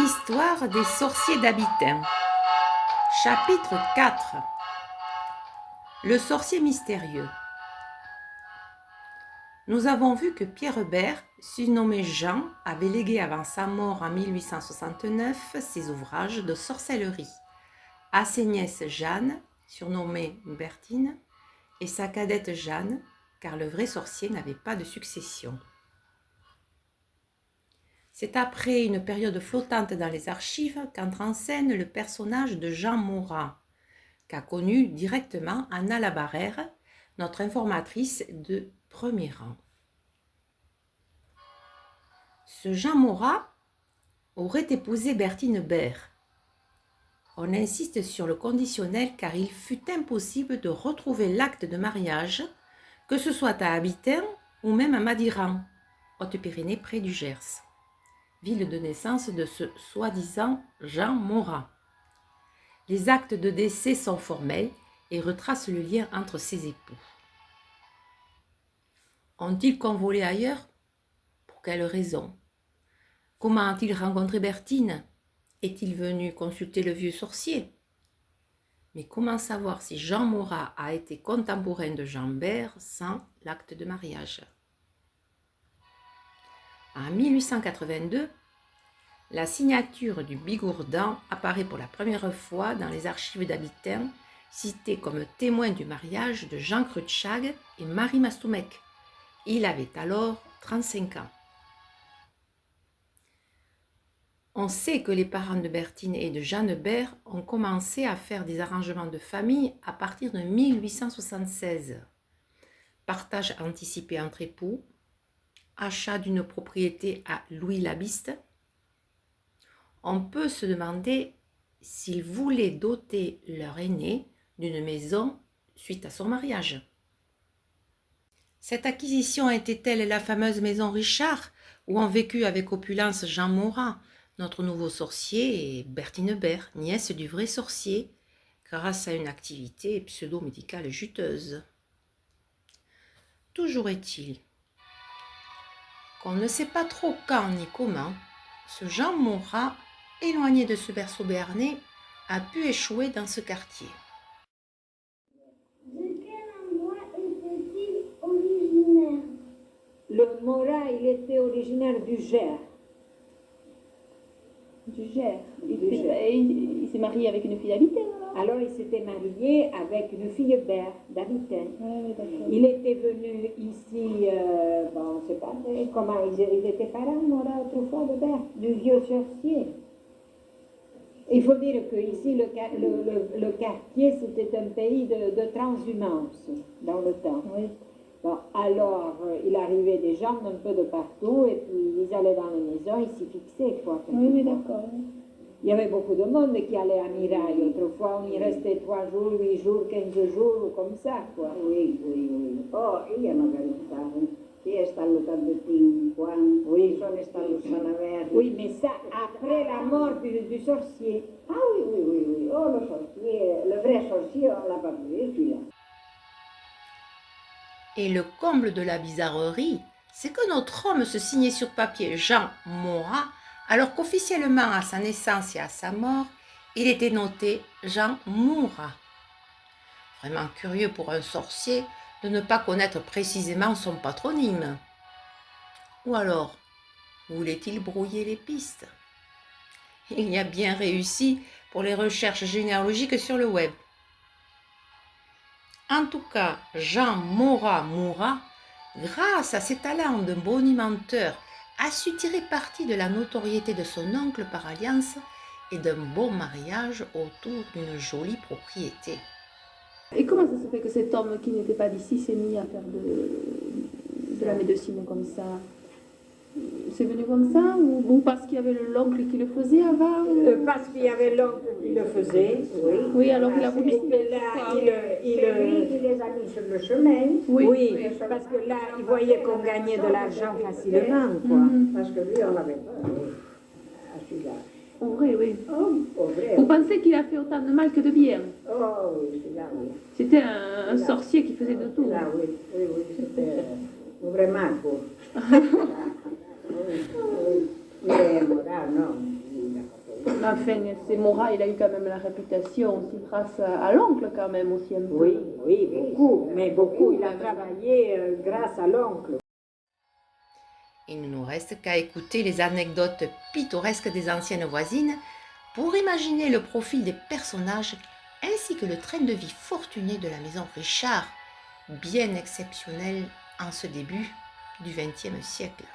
Histoire des sorciers d'Abitun. Chapitre 4. Le sorcier mystérieux. Nous avons vu que Pierre Bert, surnommé Jean, avait légué avant sa mort en 1869 ses ouvrages de sorcellerie à ses nièces Jeanne, surnommée Bertine, et sa cadette Jeanne, car le vrai sorcier n'avait pas de succession. C'est après une période flottante dans les archives qu'entre en scène le personnage de Jean Morat, qu'a connu directement Anna Labarrère, notre informatrice de premier rang. Ce Jean Morat aurait épousé Bertine Bert. On insiste sur le conditionnel car il fut impossible de retrouver l'acte de mariage, que ce soit à Abitun ou même à Madiran, Haute-Pyrénées près du Gers, ville de naissance de ce soi-disant Jean Morat. Les actes de décès sont formels et retracent le lien entre ses époux. Ont-ils convolé ailleurs? Pour quelle raison? Comment a-t-il rencontré Bertine? Est-il venu consulter le vieux sorcier? Mais comment savoir si Jean Morat a été contemporain de Jean Bert sans l'acte de mariage? En 1882, la signature du Bigourdan apparaît pour la première fois dans les archives d'Abitun, citée comme témoin du mariage de Jean Cruikshank et Marie Mastoumec. Il avait alors 35 ans. On sait que les parents de Bertine et de Jeanne Bert ont commencé à faire des arrangements de famille à partir de 1876. Partage anticipé entre époux, achat d'une propriété à Louis-Labiste. On peut se demander s'ils voulaient doter leur aîné d'une maison suite à son mariage. Cette acquisition était-elle la fameuse maison Richard, où ont vécu avec opulence Jean Morat, notre nouveau sorcier, et Bertine Bert, nièce du vrai sorcier, grâce à une activité pseudo-médicale juteuse? Toujours est-il qu'on ne sait pas trop quand ni comment ce Jean Morat, éloigné de ce berceau béarnais, a pu échouer dans ce quartier. De quel endroit était-il originaire? Le Morat, il était originaire du Gers. Du Gers. Il Il s'est marié avec une fille d'Abitun, alors? Alors il s'était marié avec une fille Bert d'Abitun. Oui, d'accord. Il était venu ici, on ne sait pas comment ils étaient parents, Morat, autrefois de Bert, du vieux sorcier. Il faut dire que ici, le quartier, c'était un pays de transhumance dans le temps. Oui. Bon, alors, il arrivait des gens un peu de partout, et puis ils allaient dans les maisons, ils s'y fixaient, quoi. Oui, d'accord. Il y avait beaucoup de monde qui allait à Mirail. Autrefois, on y restait 3 jours, 8 jours, 15 jours, comme ça, quoi. Oui. Oh, ella Margarita, qui est à l'hôtel de Tinquan, Oui. son estat al Salaverri. Oui, mais ça, après la mort du sorcier. Ah oui. Oh, le sorcier, le vrai sorcier, on l'a pas vu, celui-là. Et le comble de la bizarrerie, c'est que notre homme se signait sur papier Jean Morat, alors qu'officiellement à sa naissance et à sa mort, il était noté Jean Morat. Vraiment curieux pour un sorcier de ne pas connaître précisément son patronyme. Ou alors, voulait-il brouiller les pistes? Il y a bien réussi pour les recherches généalogiques sur le web. En tout cas, Jean Morat, grâce à ses talents de bonimenteur, a su tirer parti de la notoriété de son oncle par alliance et d'un bon mariage autour d'une jolie propriété. Et comment ça se fait que cet homme qui n'était pas d'ici s'est mis à faire de la médecine comme ça? C'est venu comme ça ou parce qu'il y avait l'oncle qui le faisait avant? Parce qu'il y avait l'oncle qui le faisait, oui. Oui, alors il a voulu se Et mettre là, ça. C'est lui qui les a mis sur le chemin, Oui, parce que là, il voyait qu'on gagnait de l'argent facilement, quoi. parce que lui, on l'avait pas, oui. À celui-là. En vrai, oui. Oh, au vrai. Vous pensez qu'il a fait autant de mal que de bien? Oh, oui, celui-là, oui. C'était un sorcier qui faisait de tout. Là, oui, c'était vraiment beau. Oui. Mais Morat, non, il n'a pas Enfin, c'est Maurras, il a eu quand même la réputation aussi grâce à l'oncle quand même aussi un peu. Oui, oui, beaucoup, mais beaucoup. Il a travaillé grâce à l'oncle. Il ne nous reste qu'à écouter les anecdotes pittoresques des anciennes voisines pour imaginer le profil des personnages ainsi que le train de vie fortuné de la maison Richard, bien exceptionnel en ce début du XXe siècle.